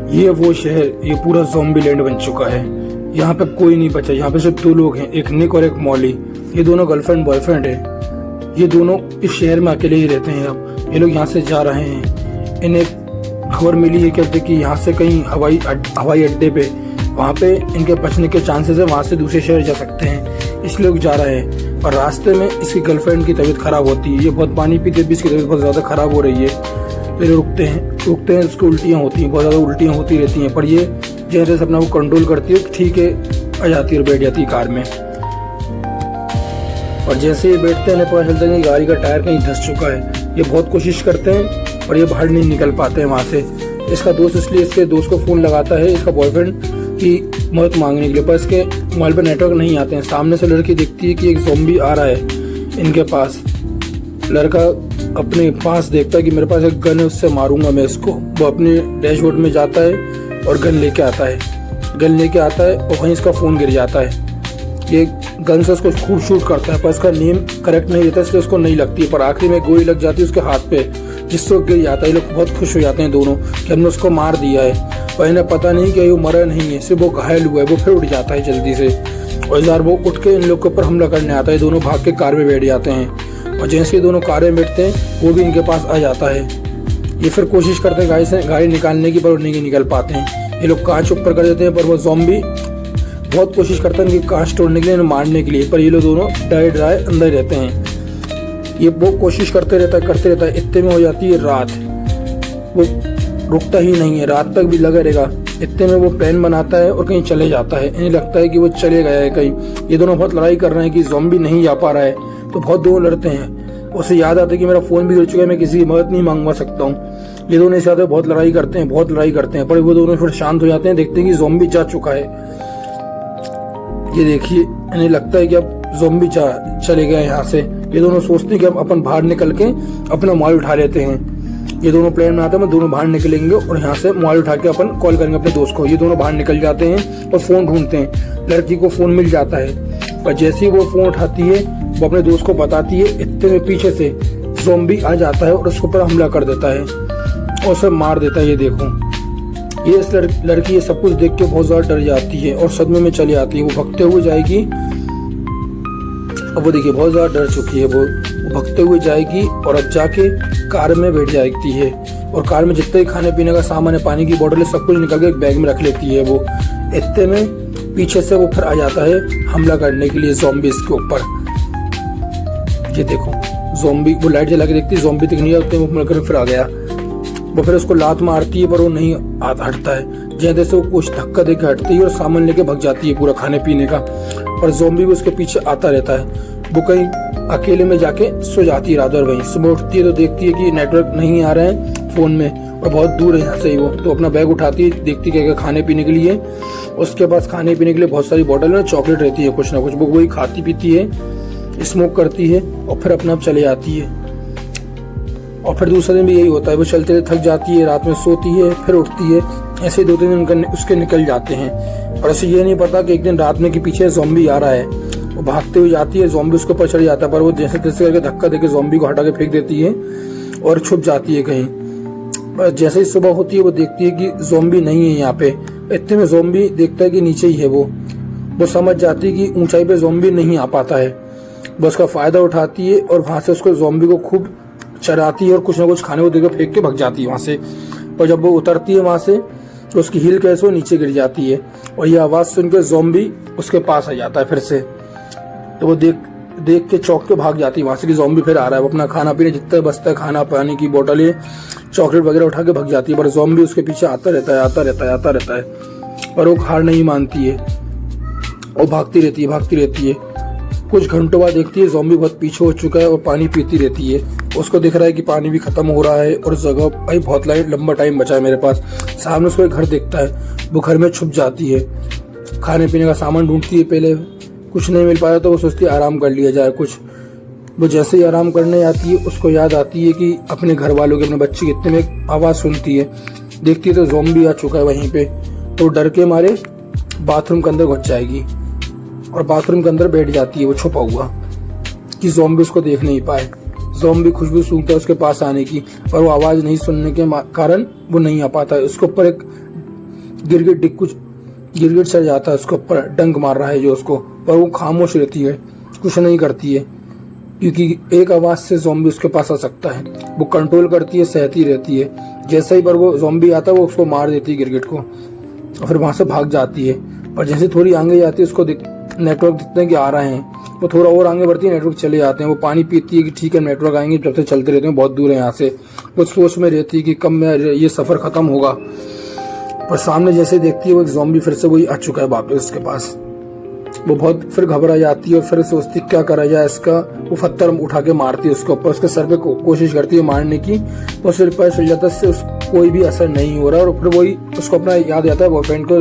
ये वो शहर, ये पूरा ज़ॉम्बी लैंड बन चुका है। यहाँ पे कोई नहीं बचा। यहाँ पे सिर्फ दो लोग हैं, एक निक और एक मॉली। ये दोनों गर्लफ्रेंड बॉयफ्रेंड है। ये दोनों इस शहर में अकेले ही रहते हैं। अब ये लोग यहाँ से जा रहे हैं। इन्हें खबर मिली है कहते कि यहाँ से कहीं हवाई अड्डे पे वहाँ पे इनके बचने के चांसेस है, वहाँ से दूसरे शहर जा सकते हैं, इसलिए लोग जा रहे हैं। और रास्ते में इसकी गर्लफ्रेंड की तबीयत खराब होती है। ये बहुत पानी पीते भी इसकी तबीयत बहुत ज़्यादा खराब हो रही है। फिर रुकते हैं उसको उल्टियाँ होती हैं, बहुत ज़्यादा उल्टियाँ होती रहती हैं। पर ये जैसे अपना वो कंट्रोल करती है, ठीक है, आ जाती है और बैठ जाती है कार में। और जैसे ये बैठते हैं पता चलता है कि गाड़ी का टायर कहीं धंस चुका है। ये बहुत कोशिश करते हैं और ये बाहर नहीं निकल पाते हैं वहाँ से। इसका दोस्त इसलिए इसके दोस्त को फ़ोन लगाता है, इसका बॉयफ्रेंड, की मदद मांगने के लिए, पर इसके मोबाइल पर नेटवर्क नहीं आते हैं। सामने से लड़की दिखती है कि एक ज़ॉम्बी आ रहा है इनके पास। लड़का अपने पास देखता है कि मेरे पास एक गन है, उससे मारूंगा मैं इसको। वो अपने डैशबोर्ड में जाता है और गन लेके आता है और वहीं इसका फ़ोन गिर जाता है। ये गन से उसको खूब शूट करता है, पर इसका नेम करेक्ट नहीं रहता, इसलिए उसको नहीं लगती है। पर आखिरी में गोली लग जाती है उसके हाथ पे, जिससे वो गिर जाता है। ये लोग बहुत खुश हो जाते हैं दोनों कि हमने उसको मार दिया है। पर इन्हें पता नहीं कि वो मरा नहीं है, सिर्फ वो घायल हुआ है। वो फिर उठ जाता है जल्दी से और इस बार वो उठ के इन लोग के ऊपर हमला करने आता है। दोनों भाग के कार में बैठ जाते हैं और जैसे ही दोनों कार में बैठते हैं वो भी इनके पास आ जाता है। ये फिर कोशिश करते हैं गाड़ी निकालने की, पर वो नहीं निकल पाते हैं। ये लोग कांच ऊपर कर देते हैं, पर वो ज़ॉम्बी बहुत कोशिश करते हैं कि कांच तोड़ने के लिए, मारने के लिए, पर ये लोग दोनों डराए अंदर रहते हैं। ये वो कोशिश करते रहता है। इतने में हो जाती है रात। वो रुकता ही नहीं है, रात तक भी लगा रहेगा। इतने में वो प्लान बनाता है और कहीं चले जाता है। इन्हें लगता है कि वो चले गया है कहीं। ये दोनों बहुत लड़ाई कर रहे हैं कि ज़ॉम्बी नहीं जा पा रहा है, तो बहुत दोनों लड़ते हैं। उसे याद आता है कि मेरा फ़ोन भी गिर चुका है, मैं किसी की मदद नहीं मांगवा सकता हूँ। ये दोनों इस याद बहुत लड़ाई करते हैं, पर वो दोनों फिर शांत हो जाते हैं। देखते हैं कि ज़ॉम्बी जा चुका है। ये देखिए, इन्हें लगता है कि अब ज़ॉम्बी चले गए यहाँ से। ये दोनों सोचते हैं कि अब अपन बाहर निकल के अपना मोबाइल उठा लेते हैं। ये दोनों प्लान बनाते हैं, दोनों बाहर निकलेंगे और यहाँ से मोबाइल उठा के अपन कॉल करेंगे अपने दोस्त को। ये दोनों बाहर निकल जाते हैं और फ़ोन ढूंढते हैं। लड़की को फ़ोन मिल जाता है, पर जैसे ही वो फ़ोन उठाती है वो अपने दोस्त को बताती है। इतने में पीछे से ज़ॉम्बी आ जाता है और उसके ऊपर हमला कर देता है और उसे मार देता है। ये देखो, ये इस लड़की ये सब कुछ देख के बहुत ज़्यादा डर जाती है और सदमे में चली आती है। वो भगते हुए जाएगी। अब वो देखिए बहुत ज़्यादा डर चुकी है। वो भगते हुए जाएगी और अब जाके कार में बैठ जाती है और कार में जितना ही खाने पीने का सामान है, पानी की बोतल है, सब कुछ निकाल के एक बैग में रख लेती है। वो इतने में पीछे से वो फिर आ जाता है हमला करने के लिए ज़ॉम्बी इसके ऊपर। ये देखो, ज़ॉम्बी वो लाइट जला के देखती है, ज़ॉम्बी दिख नहीं आते, वो मिलकर फिर आ गया। वो फिर उसको लात मारती है, पर वो नहीं हटता है। जैसे से वो कुछ धक्का देकर हटती है और सामान लेके भग जाती है पूरा खाने पीने का। और ज़ॉम्बी भी उसके पीछे आता रहता है। वो कहीं अकेले में जाके सो जाती है रात भर। वहीं सुबह उठती है तो देखती है कि नेटवर्क नहीं आ रहा है फ़ोन में और बहुत दूर है यहाँ से ही। वो तो अपना बैग उठाती है, देखती है क्या खाने पीने के लिए। उसके पास खाने पीने के लिए बहुत सारी बोतल है, चॉकलेट रहती है कुछ ना कुछ। वो वही खाती पीती है, स्मोक करती है और फिर अपने आप चले जाती है। और फिर दूसरे दिन भी यही होता है। वो चलते थक जाती है, रात में सोती है, फिर उठती है। ऐसे 2-3 दिन उसके निकल जाते हैं और उसे ये नहीं पता कि एक दिन रात में के पीछे ज़ॉम्बी आ रहा है। वो भागते हुए जाती है, ज़ॉम्बी उसके ऊपर चढ़ जाता है, पर वो जैसे तैसे करके धक्का देके ज़ॉम्बी को हटा के फेंक देती है और छुप जाती है कहीं। बस जैसे ही सुबह होती है वो देखती है कि ज़ॉम्बी नहीं है यहाँ पे। इतने में ज़ॉम्बी देखता है कि नीचे ही है। वो समझ जाती है कि ऊंचाई पे ज़ॉम्बी नहीं आ पाता है। वो उसका फ़ायदा उठाती है और वहाँ से उसको ज़ॉम्बी को खूब चराती है और कुछ ना कुछ खाने को देकर फेंक के भग जाती है वहाँ से। पर जब वो उतरती है वहाँ से तो उसकी हील कैसे वो नीचे गिर जाती है और ये आवाज़ सुनकर ज़ॉम्बी उसके पास आ जाता है फिर से। तो वो देख के चौंक के भाग जाती है वहाँ से कि ज़ॉम्बी फिर आ रहा है। वो अपना खाना पीने जितना बचता है, खाना पानी की बोतलें, चॉकलेट वगैरह उठा के भग जाती है। पर ज़ॉम्बी उसके पीछे आता रहता है और वो हार नहीं मानती है और भागती रहती है। कुछ घंटों बाद देखती है ज़ॉम्बी बहुत पीछे हो चुका है और पानी पीती रहती है। उसको दिख रहा है कि पानी भी खत्म हो रहा है और जगह भाई बहुत लंबा टाइम बचा है मेरे पास। सामने उसको एक घर दिखता है। वो घर में छुप जाती है, खाने पीने का सामान ढूंढती है। पहले कुछ नहीं मिल पाया तो वो सोचती है आराम कर लिया जाए कुछ। वो जैसे ही आराम करने आती है उसको याद आती है कि अपने घर वालों के, अपने बच्चे के, इतने में एक आवाज़ सुनती है। देखती है तो ज़ॉम्बी आ चुका है वहीं पे। तो डर के मारे बाथरूम के अंदर घुस जाएगी और बाथरूम के अंदर बैठ जाती है वो छुपा हुआ, कि ज़ॉम्बी उसको देख नहीं पाए। ज़ॉम्बी खुशबू सूंघता है उसके पास आने की, पर वो आवाज़ नहीं सुनने के कारण वो नहीं आ पाता है। उसके ऊपर एक गिरगिट चढ़ जाता है उसके ऊपर, डंक मार रहा है जो उसको, पर वो खामोश रहती है, कुछ नहीं करती है, क्योंकि एक आवाज़ से ज़ॉम्बी उसके पास आ सकता है। वो कंट्रोल करती है, सहती रहती है। जैसे ही पर वो ज़ॉम्बी आता है वो उसको मार देती है गिरगिट को, और फिर वहाँ से भाग जाती है। पर जैसे थोड़ी आगे जाती है उसको नेटवर्क दिखते हैं कि आ रहे हैं, वो थोड़ा और आगे बढ़ती है, नेटवर्क चले जाते हैं। वो पानी पीती है कि ठीक है नेटवर्क आएंगे, जब तक चलते रहते हैं, बहुत दूर है यहाँ से। वो सोच में रहती है कि कब मेरा ये सफ़र ख़त्म होगा, पर सामने जैसे देखती है वो एक ज़ॉम्बी फिर से वही आ चुका है वापस उसके पास। वो बहुत फिर घबरा जाती है और फिर सोचती क्या करा जाए इसका। वो पत्थर उठा के मारती है उसके ऊपर, उसके सर पे कोशिश करती है मारने की, वो सिर पर चल जाता है, उससे कोई भी असर नहीं हो रहा। और फिर वही उसको अपना याद आता है बॉयफ्रेंड को,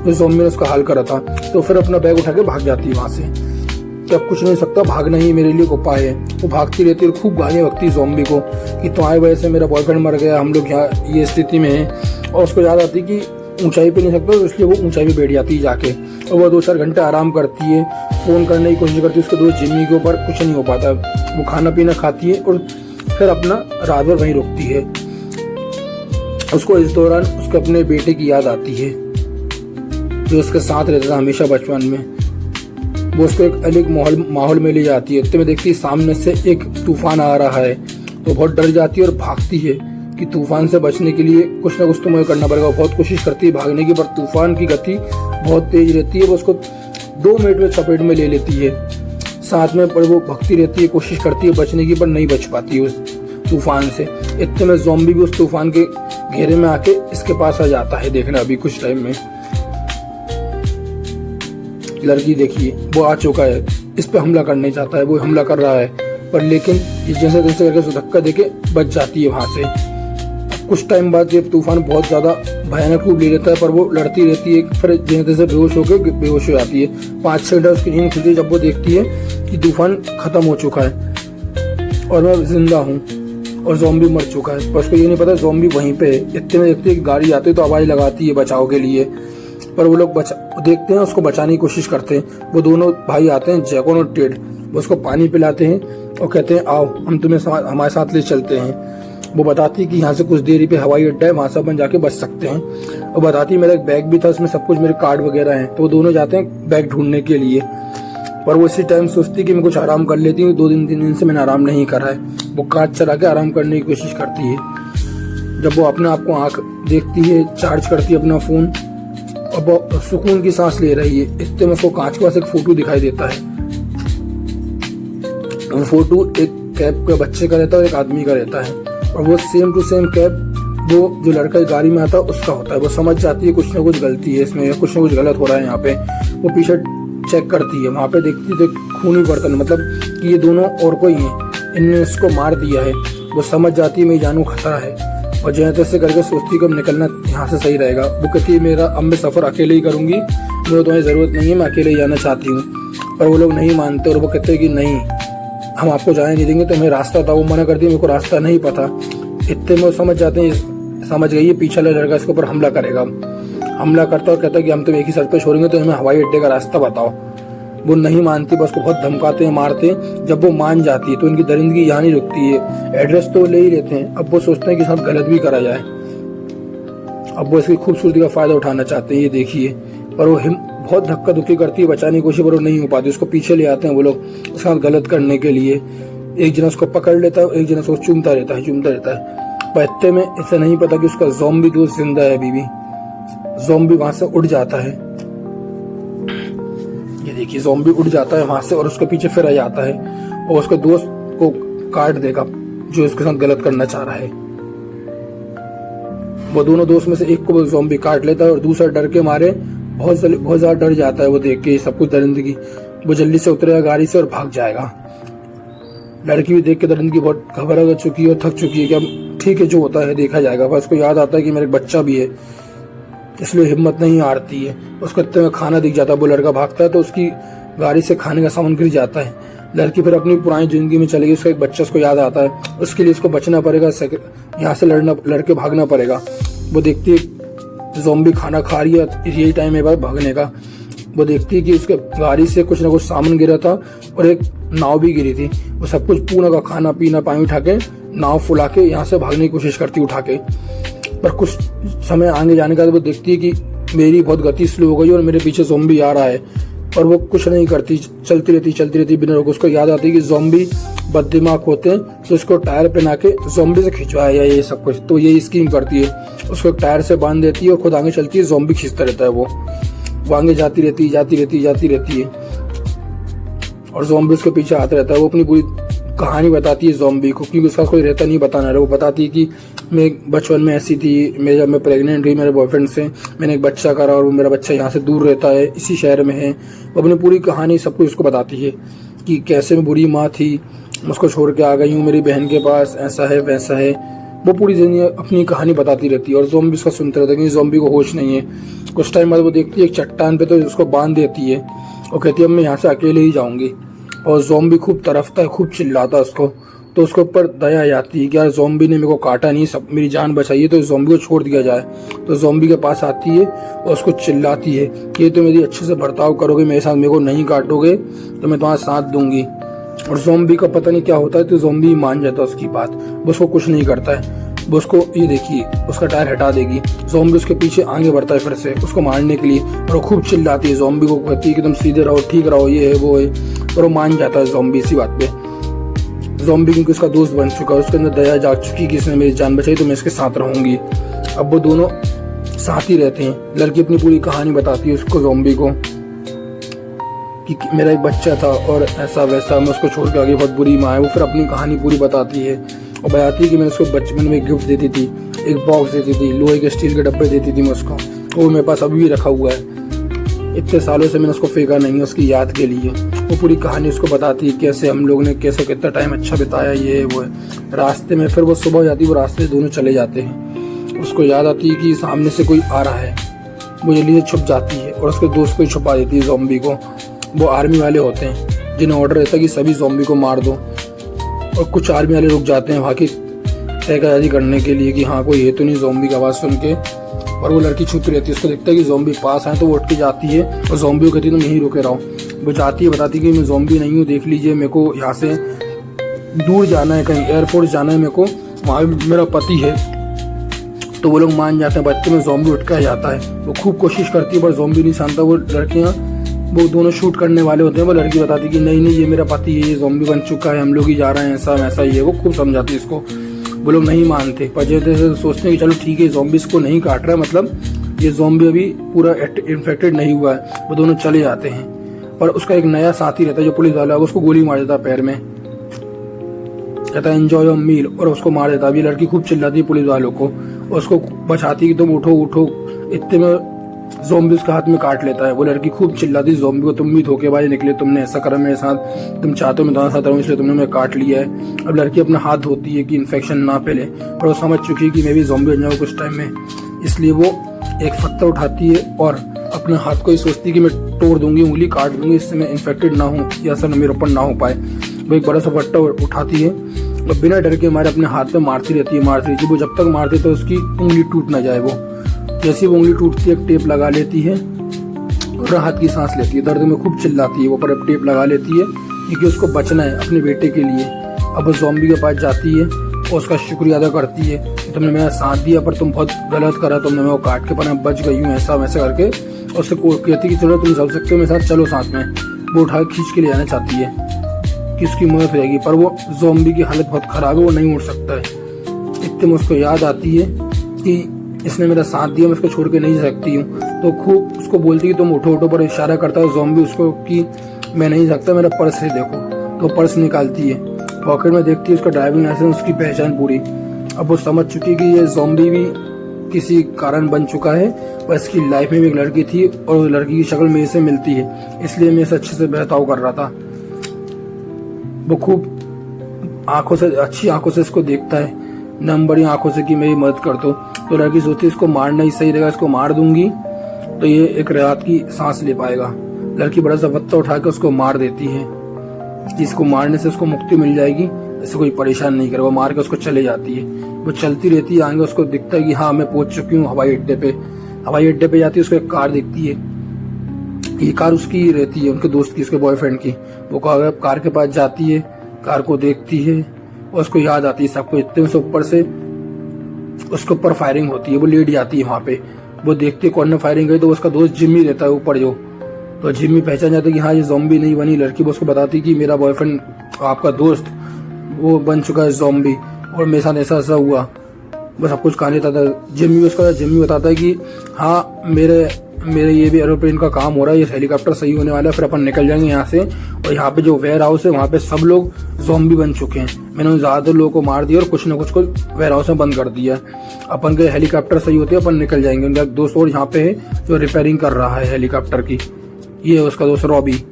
उस ज़ॉम्बी ने उसका हाल करा था। तो फिर अपना बैग उठा के भाग जाती है वहाँ से कि अब कुछ नहीं सकता, भागना ही मेरे लिए उपाय है। वो भागती रहती है और खूब गालियाँ बकती है ज़ॉम्बी को कि तुम्हारी वजह से मेरा बॉयफ्रेंड मर गया, हम लोग यहाँ ये स्थिति में हैं। और उसको याद आती कि ऊंचाई पे नहीं सकता, तो इसलिए वो ऊंचाई पे बैठ जाती है जाके, और वो 2-4 घंटे आराम करती है, फ़ोन करने की कोशिश करती है उसके दोस्त जिम्मी के ऊपर, कुछ नहीं हो पाता। वो खाना पीना खाती है और फिर अपना रात भर वहीं रुकती है। उसको इस दौरान उसके अपने बेटे की याद आती है जो उसके साथ रहता था हमेशा बचपन में। वो उसको एक अलग माहौल में ले जाती है। इतने में देखती है सामने से एक तूफान आ रहा है, तो बहुत डर जाती है और भागती है कि तूफान से बचने के लिए कुछ ना कुछ तो मुझे करना पड़ेगा। बहुत कोशिश करती है भागने की, पर तूफान की गति बहुत तेज रहती है, वो उसको 2 मिनट में चपेट में ले लेती है। साथ में पर वो भगती रहती है, कोशिश करती है बचने की, पर नहीं बच पाती है उस तूफान से। इतने में ज़ॉम्बी भी उस तूफान के घेरे में आके इसके पास आ जाता है। देखना अभी कुछ टाइम में लड़की देखिए वो आ चुका है, इस पे हमला करने चाहता है, वो हमला कर रहा है, पर लेकिन जैसे तैसे करके धक्का देके बच जाती है वहाँ से। कुछ टाइम बाद ये तूफान बहुत ज़्यादा भयानक रूप ले लेता है, पर वो लड़ती रहती है, फिर जैसे तैसे बेहोश होकर बेहोश हो जाती है। 5-6 घंटे उसकी नींद खुलती है जब वो देखती है कि तूफान खत्म हो चुका है और मैं जिंदा हूँ और ज़ॉम्बी मर चुका है, पर उसको ये नहीं पता ज़ॉम्बी वहीं पे है। इतने में देखती है कि गाड़ी आती है तो आवाज़ लगाती है बचाव के लिए, पर वो लोग देखते हैं, उसको बचाने की कोशिश करते हैं। वो दोनों भाई आते हैं, जैकॉन और टेड, वो उसको पानी पिलाते हैं और कहते हैं आओ हम तुम्हें हमारे साथ ले चलते हैं। वो बताती है कि यहाँ से कुछ देरी पे हवाई अड्डा है, वहाँ से अपन जाके बच सकते हैं। और बताती है मेरा एक बैग भी था, उसमें सब कुछ मेरे कार्ड वगैरह हैं। तो वो दोनों जाते हैं बैग ढूंढने के लिए, पर वो इसी टाइम सोचती कि मैं कुछ आराम कर लेती हूँ, 2-3 दिन से मैंने आराम नहीं करा है। वो कार्ड चला के आराम करने की कोशिश करती है। जब वो अपने आप को आँख देखती है, चार्ज करती है अपना फ़ोन, अब वो सुकून की सांस ले रही है। इतने में उसको कांच के पास एक फोटो दिखाई देता है। वो फोटो एक कैब के बच्चे का रहता है और एक आदमी का रहता है, और वो सेम टू सेम कैब वो जो लड़का गाड़ी में आता है उसका होता है। वो समझ जाती है कुछ ना कुछ गलती है इसमें, कुछ ना कुछ गलत हो रहा है यहाँ पे। वो पीछे चेक करती है, वहाँ पे देखती है तो खूनी बर्तन, मतलब कि ये दोनों और कोई हैं, इनने इसको मार दिया है। वो समझ जाती है मेरी जान को खतरा है, और जैसे तैसे करके सोचती है कि अब निकलना यहाँ से सही रहेगा। वो कहती है मेरा अब मैं सफ़र अकेले ही करूँगी, मुझे तुम्हें ज़रूरत नहीं है, मैं अकेले ही जाना चाहती हूँ। पर वो लोग नहीं मानते और वो कहते हैं कि नहीं हम आपको जाने नहीं देंगे, तुम्हें रास्ता था। वो मना करती है मेरे को रास्ता नहीं पता। इतने में वो समझ जाते हैं, समझ गई है पीछे वाला लड़का इसके ऊपर हमला करेगा। हमला करता और कहता है कि हम तुम्हें एक ही सड़क पर छोड़ेंगे, तो हमें हवाई अड्डे का रास्ता बताओ। वो नहीं मानती, बस को बहुत धमकाते हैं, मारते हैं। जब वो मान जाती है तो उनकी दरिंदगी यहाँ नहीं रुकती है। एड्रेस तो ले ही लेते हैं, अब वो सोचते हैं कि साथ गलत भी करा जाए। अब वो इसकी खूबसूरती का फायदा उठाना चाहते हैं, ये देखिए। पर वो बहुत धक्का धुक्की करती है, बचाने की कोशिश, पर वो नहीं हो पाती। उसको पीछे ले आते हैं वो लोग उसके साथ गलत करने के लिए। एक जना उसको पकड़ लेता है, एक जना उसको चूमता रहता है। पर इतने में इसे नहीं पता कि उसका ज़ॉम्बी दोस्त जिंदा है अभी भी। ज़ॉम्बी वहां से उड़ जाता है, ये देखिए ज़ॉम्बी उड़ जाता है वहां से और उसके पीछे फिर आ जाता है और उसके दोस्त को काट देगा जो उसके साथ गलत करना चाह रहा है। वो दोनों दोस्त में से एक को ज़ॉम्बी काट लेता है और दूसरा डर के मारे बहुत ज्यादा डर जाता है। वो देख के सब कुछ दरिंदगी, वो जल्दी से उतरेगा गाड़ी से और भाग जाएगा। लड़की भी देख के दरिंदगी बहुत घबरा चुकी है और थक चुकी है कि अब ठीक है जो होता है देखा जाएगा। पर उसको याद आता है कि मेरा बच्चा भी है, इसलिए हिम्मत नहीं हारती है। उसको इतने में खाना दिख जाता है, वो लड़का भागता है तो उसकी गाड़ी से खाने का सामान गिर जाता है। लड़की फिर अपनी पुरानी जिंदगी में चली गई। उसका एक बच्चा उसको याद आता है, उसके लिए उसको बचना पड़ेगा, यहाँ से लड़के भागना पड़ेगा। वो देखती है ज़ॉम्बी खाना खा रही है, यही टाइम है बार भागने का। वो देखती है कि उसके गाड़ी से कुछ ना कुछ सामान गिरा था और एक नाव भी गिरी थी। वो सब कुछ पूरा का खाना पीना पानी उठा के नाव फुला के यहाँ से भागने की कोशिश करती उठा के। पर कुछ समय आगे जाने के बाद वो देखती है कि मेरी बहुत गति स्लो हो गई और मेरे पीछे ज़ॉम्बी आ रहा है, और वो कुछ नहीं करती, चलती रहती बिना रुके। उसको याद आती है कि ज़ॉम्बी बददिमाग होते हैं, तो उसको टायर पहना के ज़ॉम्बी से खिंचवाया ये सब कुछ। तो यही स्कीम करती है, उसको टायर से बांध देती है और खुद आगे चलती है, ज़ॉम्बी खींचता रहता है। वो आगे जाती रहती है और ज़ॉम्बी उसके पीछे आता रहता है। वो अपनी पूरी कहानी बताती है ज़ॉम्बी को, क्योंकि उसका कोई रहता नहीं बताना रहा। वो बताती है कि मैं बचपन में ऐसी थी, जब मैं प्रेग्नेंट हुई मेरे बॉयफ्रेंड से, मैंने एक बच्चा करा और वो मेरा बच्चा यहाँ से दूर रहता है, इसी शहर में है। वो अपनी पूरी कहानी सब कुछ उसको बताती है कि कैसे मैं बुरी माँ थी, उसको छोड़ के आ गई हूँ मेरी बहन के पास, ऐसा है वैसा है। वो पूरी जिंदगी अपनी कहानी बताती रहती है और ज़ॉम्बी उसका सुनते रहता है, क्योंकि ज़ॉम्बी को होश नहीं है। कुछ टाइम बाद वो देखती है एक चट्टान पे, तो उसको बांध देती है और कहती है अब मैं यहाँ से अकेले ही जाऊँगी। और ज़ॉम्बी खूब तरफता है, खूब चिल्लाता है उसको। तो उसके ऊपर दया आ जाती है कि यार ज़ॉम्बी ने मेरे को काटा नहीं, सब मेरी जान बचाई है, तो ज़ॉम्बी को छोड़ दिया जाए। तो ज़ॉम्बी के पास आती है और उसको चिल्लाती है कि ये तो मेरी अच्छे से बर्ताव करोगे मेरे साथ, मेरे को नहीं काटोगे तो मैं तुम्हारा साथ दूंगी। और ज़ॉम्बी का पता नहीं क्या होता है, तो ज़ॉम्बी मान जाता है उसकी बात, वो उसको कुछ नहीं करता है। वो उसको ये देखिए उसका टायर हटा देगी। ज़ॉम्बी उसके पीछे आगे बढ़ता है फिर से उसको मारने के लिए, और वो खूब चिल्लाती है, ज़ॉम्बी को कहती है कि तुम सीधे रहो, ठीक रहो, ये है वो है। और वो मान जाता है ज़ॉम्बी इसी बात पे। ज़ॉम्बी क्योंकि उसका दोस्त बन चुका है, उसके अंदर दया जाग चुकी कि इसने मेरी जान बचाई तो मैं इसके साथ रहूंगी। अब वो दोनों साथ ही रहते हैं। लड़की अपनी पूरी कहानी बताती है उसको, ज़ॉम्बी को, कि मेरा एक बच्चा था और ऐसा वैसा, मैं उसको छोड़ के आगे, बहुत बुरी माँ है। वो फिर अपनी कहानी पूरी बताती है और बताती है कि मैंने उसको बचपन में गिफ्ट देती थी, एक बॉक्स देती थी, लोहे के स्टील के डब्बे देती थी मैं उसको, वो मेरे पास अभी भी रखा हुआ है। इतने सालों से मैंने उसको फेंका नहीं है उसकी याद के लिए। वो पूरी कहानी उसको बताती है कैसे हम लोग ने कैसे कितना टाइम अच्छा बिताया, ये वो है। रास्ते में फिर वो सुबह हो जाती है, वो रास्ते से दोनों चले जाते हैं। उसको याद आती है कि सामने से कोई आ रहा है, वो जल्दी से छुप जाती है और उसके दोस्त को ही छुपा देती है, ज़ॉम्बी को। वो आर्मी वाले होते हैं जिन्हें ऑर्डर रहता है कि सभी ज़ॉम्बी को मार दो, और कुछ आर्मी वाले रुक जाते हैं वहाँ की तहकीकात करने के लिए कि हाँ कोई है तो नहीं, ज़ॉम्बी की आवाज़ सुन के। और वो लड़की छुपी रहती है, उसको देखता है कि ज़ॉम्बी पास आए तो वो उठ के जाती है और ज़ॉम्बी को कहती है तुम यहीं रुके रहो। वो जाती है, बताती है कि मैं ज़ॉम्बी नहीं हूँ, देख लीजिए मेरे को यहाँ से दूर जाना है, कहीं एयरफोर्स जाना है मेरे को, वहाँ मेरा पति है। तो वो लोग मान जाते हैं, बच्चे में ज़ॉम्बी उठ कर जाता है। वो खूब कोशिश करती है पर ज़ॉम्बी नहीं शांता। वो लड़कियाँ, वो दोनों शूट करने वाले होते हैं, वो लड़की बताती है कि नहीं ये मेरा पति है, ये ज़ॉम्बी बन चुका है, हम लोग ही जा रहे हैं, ऐसा वैसा ही है। वो खूब समझाती है इसको, वो लोग नहीं मानते, पर जैसे सोचते हैं कि चलो ठीक है ज़ॉम्बी इसको नहीं काट रहा है, मतलब ये ज़ॉम्बी अभी पूरा इन्फेक्टेड नहीं हुआ है। वो दोनों चले जाते हैं, पर उसका एक नया साथी रहता है जो पुलिस वाला है, उसको गोली मार देता है पैर में, कहता है एंजॉय योर मील, और उसको मार देता है। अभी लड़की खूब चिल्लाती है पुलिस वालों को और उसको बचाती है कि तुम उठो उठो। इतने में ज़ॉम्बी उसके हाथ में काट लेता है। वो लड़की खूब चिल्लाती है ज़ॉम्बी को, तुम भी धोखेबाज निकले, तुमने ऐसा करा मेरे साथ, तुम चाहते हो मैं तुम्हारे साथ रहूं इसलिए तुमने मैं काट लिया है। अब लड़की अपना हाथ धोती है कि इन्फेक्शन ना फैले, पर वो समझ चुकी है कि मैं भी ज़ॉम्बी बन जाऊँ कुछ टाइम में, इसलिए वो एक पत्थर उठाती है और अपने हाथ को ही सोचती है कि मैं तोड़ दूंगी, उंगली काट दूंगी, इससे मैं इन्फेक्टेड ना हूँ या असर मेरे ऊपर ना हो पाए। वो एक बड़ा सा पट्टा उठाती है और बिना डर के हमारे अपने हाथ पे मारती रहती है। वो जब तक मारती है तो उसकी उंगली टूट ना जाए। वो जैसी वो उंगली टूटती है टेप लगा लेती है और राहत की सांस लेती है। दर्द में खूब चिल्लाती है, वो पर टेप लगा लेती है क्योंकि उसको बचना है अपने बेटे के लिए। अब वो ज़ॉम्बी के पास जाती है और उसका शुक्रिया अदा करती है, तुमने मेरा साथ दिया पर तुम बहुत गलत करा, तुमने मैं वो काट के पर मैं बच गई हूँ, ऐसा वैसा करके। और उससे कहती कि चलो तुम चल सकते हो मेरे साथ, चलो साथ में। वो उठा के खींच के ले जाना चाहती है कि उसकी मदद हो जाएगी, पर वो ज़ॉम्बी की हालत बहुत ख़राब है, वो नहीं उड़ सकता है। इतने में उसको याद आती है कि इसने मेरा साथ दिया, मैं इसको छोड़ के नहीं सकती हूँ। तो खूब उसको बोलती है तुम उठो उठो, पर इशारा करता है ज़ॉम्बी उसको कि मैं नहीं सकता, मेरा पर्स है देखो। तो पर्स निकालती है, पॉकेट में देखती है उसका ड्राइविंग लाइसेंस, उसकी पहचान पूरी। अब वो समझ चुकी है कि ये ज़ॉम्बी भी किसी कारण बन चुका है, पर इसकी लाइफ में भी एक लड़की थी और उस लड़की की शक्ल मेरे से मिलती है, इसलिए मैं इसे अच्छे से बहताव कर रहा था। वो खूब आंखों से, अच्छी आंखों से इसको देखता है, नम बड़ी आंखों से कि मेरी मदद कर दो। तो लड़की सोचती है इसको मारना ही सही रहेगा, इसको मार दूंगी तो ये एक राहत की सांस ले पाएगा। लड़की बड़ा सा पत्थर उठा के उसको मार देती है, जिसको मारने से उसको मुक्ति मिल जाएगी, इससे कोई परेशान नहीं करे। वो मार के उसको चले जाती है। वो चलती रहती है, आगे उसको दिखता है कि हाँ मैं पहुंच चुकी हूँ हवाई अड्डे पे। हवाई अड्डे पे जाती है, उसको एक कार दिखती है, ये कार उसकी रहती है, उनके दोस्त की, उसके बॉयफ्रेंड की। वो कार के पास जाती है, कार को देखती है और उसको याद आती है सबको। इतने से ऊपर से उसके ऊपर फायरिंग होती है, वो लेट जाती है वहाँ पे। वो देखती है कौन ने फायरिंग की, तो उसका दोस्त जिम्मी रहता है ऊपर जो, तो जिम्मी पहचान जाता है कि हाँ ये ज़ॉम्बी नहीं बनी लड़की। वो उसको बताती कि मेरा बॉयफ्रेंड आपका दोस्त वो बन चुका है ज़ॉम्बी और मेरे साथ ऐसा ऐसा हुआ, वो सब कुछ कहानी बताता है। जिम्मी बताता है कि हाँ मेरे ये भी एरोप्लेन का काम हो रहा है, ये हेलीकॉप्टर सही होने वाला है, फिर अपन निकल जाएंगे यहाँ से। और यहाँ पे जो वेयर हाउस है वहाँ पे सब लोग ज़ॉम्बी बन चुके हैं, मैंने उन ज़्यादातर लोगों को मार दिया और कुछ ना कुछ को वेयर हाउस में बंद कर दिया। अपन के हेलीकॉप्टर सही होते हैं, अपन निकल जाएंगे। उनका दोस्त और यहाँ पे है जो रिपेयरिंग कर रहा है हेलीकॉप्टर की, ये है उसका दोस्त रॉबी।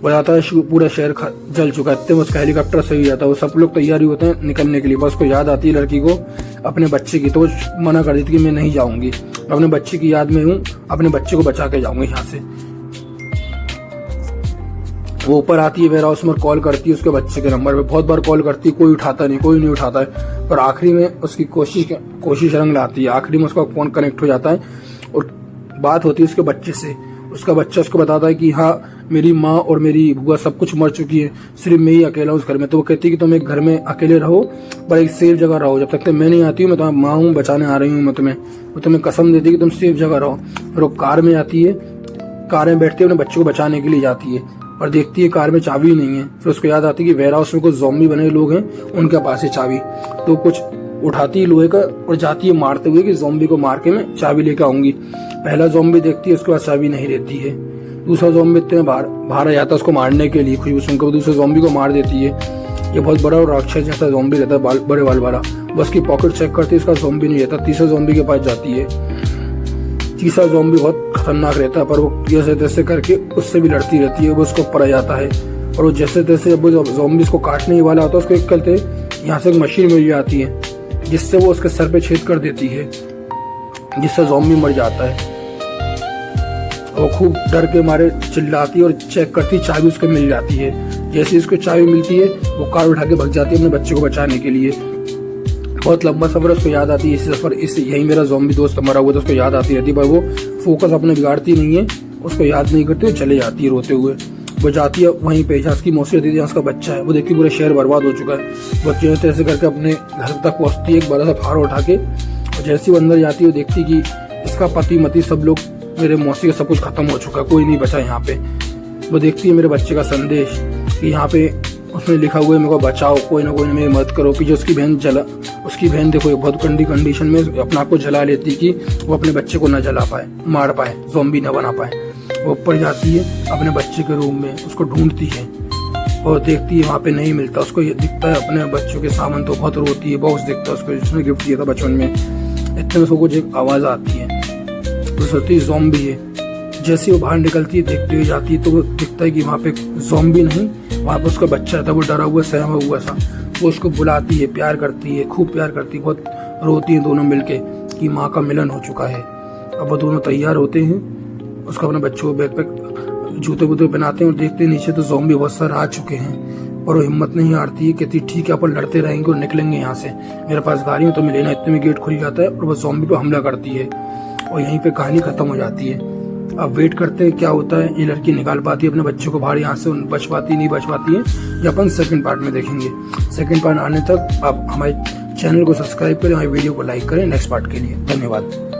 बताता है पूरा शहर जल चुका है, इतने में उसका हेलीकॉप्टर सही हो जाता है। वो सब लोग तैयारी होते हैं निकलने के लिए, बस उसको याद आती है लड़की को अपने बच्चे की, तो वो मना कर देती कि मैं नहीं जाऊंगी, मैं अपने बच्चे की याद में हूँ, अपने बच्चे को बचा के जाऊंगी यहाँ से। वो ऊपर आती है वेयर हाउस में, कॉल करती है उसके बच्चे के नंबर पे, बहुत बार कॉल करती है, कोई नहीं उठाता है। पर आखिरी में उसकी कोशिश रंग लाती है, आखिरी में उसका फोन कनेक्ट हो जाता है और बात होती है उसके बच्चे से। उसका बच्चा उसको बताता है कि हाँ मेरी माँ और मेरी बुआ सब कुछ मर चुकी है, सिर्फ मैं ही अकेला हूँ उस घर में। तो वो कहती है कि तुम एक घर में अकेले रहो पर एक सेफ जगह रहो, जब तक मैं नहीं आती हूँ, मैं तुम्हारी माँ हूँ, बचाने आ रही हूँ मैं तुम्हें। वो तुम्हें कसम देती है कि तुम सेफ जगह रहो। फिर वो कार में आती है, कार में बैठती है, अपने बच्चे को बचाने के लिए जाती है, पर देखती है कार में चाबी नहीं है। फिर उसको याद आती है कि वेयर हाउस में कुछ ज़ॉम्बी बने लोग हैं, उनके पास है चाबी। तो कुछ उठाती है लोहे का और जाती है मारते हुए कि ज़ॉम्बी को मार के मैं चाबी लेकर आऊंगी। पहला ज़ॉम्बी देखती है, उसके पास चाबी नहीं रहती है। दूसरा ज़ॉम्बी इतने बाहर आ जाता है उसको मारने के लिए, खुशबू सुनकर दूसरे ज़ॉम्बी को मार देती है। ये बहुत बड़ा और राक्षस जैसा ज़ॉम्बी रहता है, बड़े बाल वाला। बस की पॉकेट चेक करती है, उसका ज़ॉम्बी नहीं रहता। तीसरे ज़ॉम्बी के पास जाती है। तीसरा ज़ॉम्बी बहुत खतरनाक रहता है, पर वो जैसे तैसे करके उससे भी लड़ती रहती है। वो उसको ऊपर आ जाता है और वो जैसे तैसे जब वो ज़ॉम्बी उसको काटने वाला होता है, उसको एक करते यहाँ से एक मशीन मिल जाती है जिससे वो उसके सर पे छेद कर देती है, जिससे ज़ॉम्बी मर जाता है। वो खूब डर के मारे चिल्लाती है और चेक करती, चाबी उसको मिल जाती है। जैसे उसको चाबी मिलती है वो कार उठा के भाग जाती है अपने बच्चे को बचाने के लिए। बहुत लंबा सफर है, उसको याद आती है इस सफर, इस यही मेरा ज़ॉम्बी दोस्त मरा हुआ, तो उसको याद आती रहती है, पर वो फोकस अपने बिगाड़ती नहीं है, उसको याद नहीं करती, वो चले जाती है रोते हुए। वो जाती है वहीं पे जहाँ उसकी मौसी रहती है, जहाँ उसका बच्चा है। वो देखती पूरा शहर बर्बाद हो चुका है। वो जैसे तैसे करके अपने घर तक पहुँचती है एक बड़ा सा फाड़ उठा के, और जैसे वो अंदर जाती है वो देखती कि इसका पति मती सब लोग, मेरे मौसी का सब कुछ खत्म हो चुका है, कोई नहीं बचा यहाँ पे। वो देखती है मेरे बच्चे का संदेश कि यहाँ पे उसने लिखा हुआ है मेरे को बचाओ, कोई ना कोई मेरी मदद करो। कि जो उसकी बहन देखो बहुत गंदी कंडीशन में अपने आप को जला लेती कि वो अपने बच्चे को न जला पाए, मार पाए, ज़ॉम्बी न बना पाए। वो ऊपर जाती है अपने बच्चे के रूम में, उसको ढूंढती है और देखती है वहाँ पे नहीं मिलता। उसको ये दिखता है अपने बच्चों के सामान, तो बहुत रोती है। बॉक्स दिखता है उसको जिसने गिफ्ट दिया था बचपन में। इतने में उसको कुछ एक आवाज़ आती है, तो सोचती है ज़ॉम्बी है। जैसे वो बाहर निकलती है देखते हुए जाती है, तो वो दिखता है कि वहाँ पे ज़ॉम्बी नहीं, वहाँ पे उसका बच्चा था, वो डरा हुआ सहमा हुआ सा। वो उसको बुलाती है, प्यार करती है, खूब प्यार करती है, बहुत रोती है दोनों मिलके कि माँ का मिलन हो चुका है। अब वो दोनों तैयार होते हैं, उसका अपने बच्चों को बैग पे जूते वूते पहनाते हैं और देखते हैं नीचे तो ज़ॉम्बी बहुत सारे आ चुके हैं। और वो हिम्मत नहीं हारती है, कहती ठीक है अपन लड़ते रहेंगे और निकलेंगे यहाँ से, मेरे पास गाड़ी हो तो मैं लेना। इतने में गेट खुल जाता है और वो ज़ॉम्बी पे हमला करती है और यहीं पे कहानी खत्म हो जाती है। अब वेट करते हैं क्या होता है। ये लड़की निकाल पाती है अपने बच्चों को बाहर यहाँ से, बच पाती नहीं बच पाती है, ये अपन सेकंड पार्ट में देखेंगे। सेकंड पार्ट आने तक आप हमारे चैनल को सब्सक्राइब करें, हमारे वीडियो को लाइक करें नेक्स्ट पार्ट के लिए। धन्यवाद।